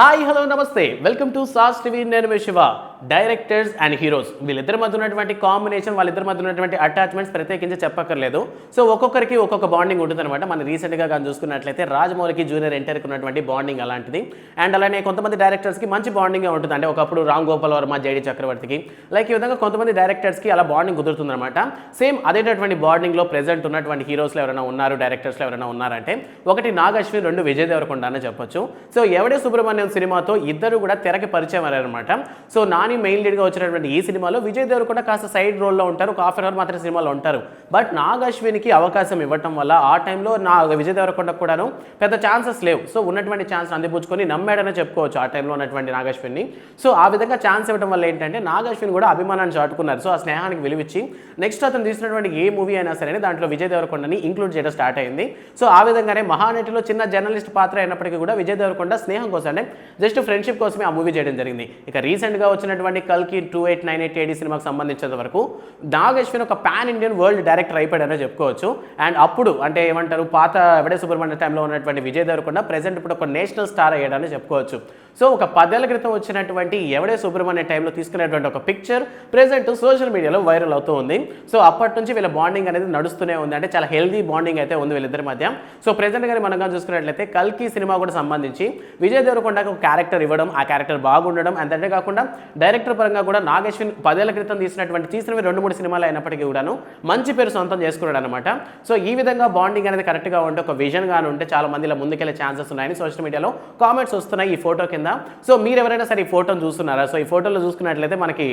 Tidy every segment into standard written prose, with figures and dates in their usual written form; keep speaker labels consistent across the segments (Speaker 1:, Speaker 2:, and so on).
Speaker 1: Hi hello నమస్తే welcome to sauce TV. నేను మీ Shiva. Directors and heroes వీళ్ళిద్దరి మధ్య ఉన్నటువంటి కాంబినేషన్, వాళ్ళిద్దరి మధ్య ఉన్నటువంటి అటాచ్మెంట్స్ ప్రత్యేకించి చెప్పక్కర్లేదు. సో ఒక్కొక్కరికి ఒక్కొక్క బాండింగ్ ఉంటుందన్నమాట. మనం రీసెంట్గా కానీ చూసుకున్నట్లయితే రాజమౌళికి జూనియర్ ఎన్టీఆర్కి ఉన్నటువంటి బాండింగ్ అలాంటిది. అండ్ అలానే కొంతమంది డైరెక్టర్స్కి మంచి బాండింగ్ ఉంటుంది. అంటే ఒకప్పుడు రామ్ గోపాల్ వర్మ, జేడి చక్రవర్తికి లైక్ ఈ విధంగా కొంతమంది డైరెక్టర్స్కి అలా బాండింగ్ కుదురుతుందన్నమాట. సేమ్ అదేటటువంటి బాండింగ్లో ప్రెజెంట్ ఉన్నటువంటి హీరోస్లో ఎవరైనా ఉన్నారు, డైరెక్టర్స్లో ఎవరైనా ఉన్నారంటే ఒకటి నాగ్ అశ్విన్, రెండు విజయ్ దేవరకొండ అని చెప్పొచ్చు. సో ఎవడే సుబ్రహ్మణ్యం సినిమాతో ఇద్దరు కూడా తెరకి పరిచయం అయ్యారనమాట. సో నాని మెయిన్ లీడ్గా వచ్చినటువంటి ఈ సినిమాలో విజయ్ దేవరకొండ కాస్త సైడ్ రోల్లో ఉంటారు, ఒక హాఫ్ అన్ అవర్ మాత్రం సినిమాలో ఉంటారు. బట్ నాగ్ అశ్విన్కి అవకాశం ఇవ్వటం వల్ల ఆ టైంలో విజయ్ దేవరకొండ కూడాను పెద్ద ఛాన్సెస్ లేవు. సో ఉన్నటువంటి ఛాన్స్ అందిపుచ్చుకొని నమ్మాడనే చెప్పుకోవచ్చు ఆ టైంలో ఉన్నటువంటి నాగ్ అశ్విన్ని. సో ఆ విధంగా ఛాన్స్ ఇవ్వడం వల్ల ఏంటంటే నాగ్ అశ్విన్ కూడా అభిమానాన్ని చాటుకున్నారు. సో ఆ స్నేహానికి విలువిచ్చి నెక్స్ట్ అతను తీసినటువంటి ఏ మూవీ అయినా సరే దాంట్లో విజయ్ దేవరకొండని ఇంక్లూడ్ చేయడం స్టార్ట్ అయింది. సో ఆ విధంగానే మహానటిలో చిన్న జర్నలిస్ట్ పాత్ర అయినప్పటికీ కూడా విజయ్ దేవరకొండ స్నేహం కోసం అంటే జస్ట్ ఫ్రెండ్షిప్ కోసమే ఆ మూవీ చేయడం జరిగింది. ఇక రీసెంట్గా వచ్చినటువంటి కల్కి 2898 AD సినిమాకి సంబంధించినంత వరకు నాగ్ అశ్విన్ ఒక పాన్ ఇండియన్ వరల్డ్ డైరెక్టర్ అయిపోయాడనే చెప్పుకోవచ్చు. అండ్ అప్పుడు అంటే ఏమంటారు, పాత ఎవడే సుబ్రహ్మణ్య టైంలో ఉన్నటువంటి విజయ్ దేవరకొండ ప్రెజెంట్ ఇప్పుడు ఒక నేషనల్ స్టార్ అయ్యాడని చెప్పుకోవచ్చు. సో ఒక 10 ఏళ్ల క్రితం వచ్చినటువంటి ఎవడే సుబ్రహ్మణ్య టైంలో తీసుకునేటువంటి ఒక పిక్చర్ ప్రెజెంట్ సోషల్ మీడియాలో వైరల్ అవుతూ ఉంది. సో అప్పటి నుంచి వీళ్ళ బాండింగ్ అనేది నడుస్తూనే ఉంది. అంటే చాలా హెల్దీ బాండింగ్ అయితే ఉంది వీళ్ళిద్దరి మధ్య. సో ప్రెజెంట్ గానీ మనం చూసుకున్నట్లయితే కల్కి సినిమా కూడా సంబంధించి విజయ్ దేవరకొండకు ఒక క్యారెక్టర్ ఇవ్వడం, ఆ క్యారెక్టర్ బాగుండడం, అంతే కాకుండా డైరెక్టర్ పరంగా కూడా నాగ్ అశ్విన్ 10 ఏళ్ల క్రితం తీసినవి 2-3 సినిమాలు అయినప్పటికీ కూడాను మంచి పేరు సొంతం చేసుకున్నాడు అనమాట. సో ఈ విధంగా బాండింగ్ అనేది కరెక్ట్గా ఉంటే, ఒక విజన్ గాను ఉంటే చాలా మంది ఇలా ముందుకెళ్ళే ఛాన్సెస్ ఉన్నాయని సోషల్ మీడియాలో కామెంట్స్ వస్తున్నాయి ఈ ఫోటో కింద. సో మీరు ఎవరైనా సరే ఈ ఫోటోను చూస్తున్నారా? సో ఈ ఫోటోలో చూసుకున్నట్లయితే మనకి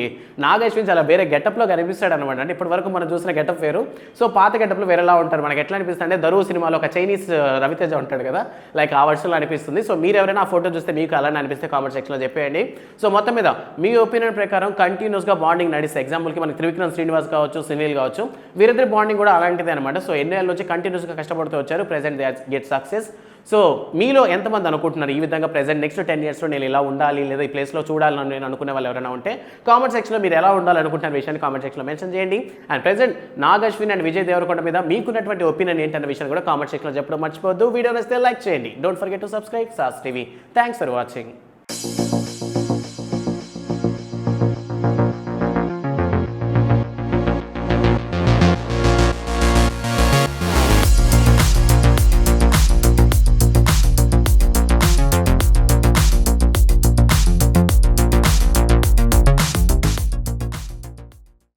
Speaker 1: నాగ్ అశ్విన్ చాలా వేరే గెటప్లో కనిపిస్తాడు అనమాట. అంటే ఇప్పటి వరకు మనం చూసిన గెటప్ వేరు, సో పాత గెటప్లో వేరేలా ఉంటారు. మనకి ఎట్లా అనిపిస్తుంది అంటే దరువు సినిమాలో ఒక చైనీస్ రవితేజ ఉంటాడు కదా, లైక్ ఆ వర్షన్లో అనిపిస్తుంది. సో మీరు ఎవరైనా ఆ ఫోటో చూస్తే మీకు అలానే అనిపిస్తే కామెంట్ సెక్షన్లో చెప్పేయండి. సో మొత్తం మీద మీ ఒపీనియన్ ప్రకారం కంటిన్యూస్గా బాండింగ్ నడిస్తే, ఎగ్జాంపుల్కి మనకి త్రివిక్రమ్ శ్రీనివాస్ కావచ్చు, సునీల్ కావచ్చు, వీరిద్దరి బాండింగ్ కూడా అలాంటిదే అనమాట. సో ఎన్ని ఏళ్ళ నుంచి కంటిన్యూస్గా కష్టపడుతూ వచ్చారు, present they get success. So మీలో ఎంతమంది అనుకుంటున్నారు ఈ విధంగా ప్రెజెంట్ నెక్స్ట్ 10 yearsలో నేను ఇలా ఉండాలి లేదా ఈ ప్లేస్లో చూడాలని నేను అనుకునే వాళ్ళు ఎవరైనా ఉంటే కామెంట్ సెక్షన్లో మీరు ఎలా ఉండాలనుకుంటున్న విషయాన్ని కామెంట్ సెక్షన్లో మెన్షన్ చేయండి. And present Nag Ashwin and Vijay Deverakonda మీద మీకున్నటువంటి ఒపీనియన్ ఏంటన్న విషయాన్ని కూడా కామెంట్ సెక్షన్లో చెప్పడం మర్చిపోద్దు. వీడియో నచ్చితే లైక్ చేయండి. Don't forget to subscribe sauce TV. Thanks for watching.